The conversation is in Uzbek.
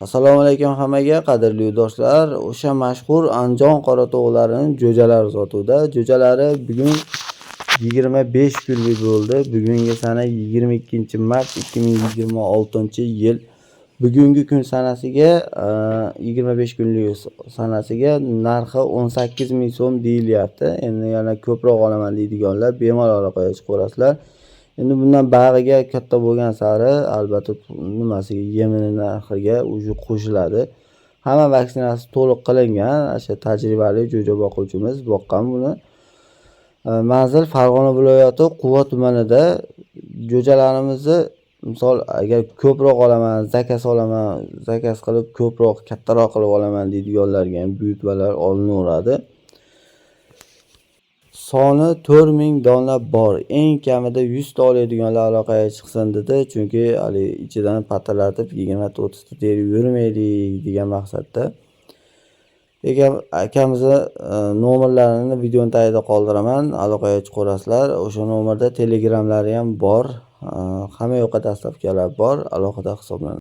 Assalomu alaykum hammaga, qadrli do'stlar. O'sha mashhur Andijon qoratovlarining jo'jalari sotuvda. Jo'jalari bugun 25 kunlik bo'ldi. Bugungi sana 22-mart 2026-yil. Bugungi kun sanasiga 25 kunlik sanasiga narxi 18 ming so'm deyilyapti. Endi yana ko'proq olaman deydiganlar bemalol aloqaga chiqaverasizlar. Endi bundan bag'iga katta bo'lgan sari albatta nimasiga yemini narxiga уже qo'shiladi. Hamma vaksinasi to'liq qilingan. O'sha tajribali jo'ja boquvchimiz boqqan buni. Manzil Farg'ona viloyati Quva tumanida. Jo'jalarimizni misol agar ko'proq olaman, zakaz qilib ko'proq kattaroq qilib olaman deydiganlarga ham buyurtmalar olinaveradi. Soni 4000 dona bor. Eng kamida 100 ta oladiganlar aloqaga chiqsin dedi. Chunki hali ichidan patalatib 20-30 ta terib yurmaylik degan maqsadda. Lekin akamizni nomerlarini video tagida qoldiraman, aloqaga chiqaverasizlar. O'sha nomerda telegramlari ham bor. Hamma yoqqa dastavkalar bor, alohida hisoblanadi.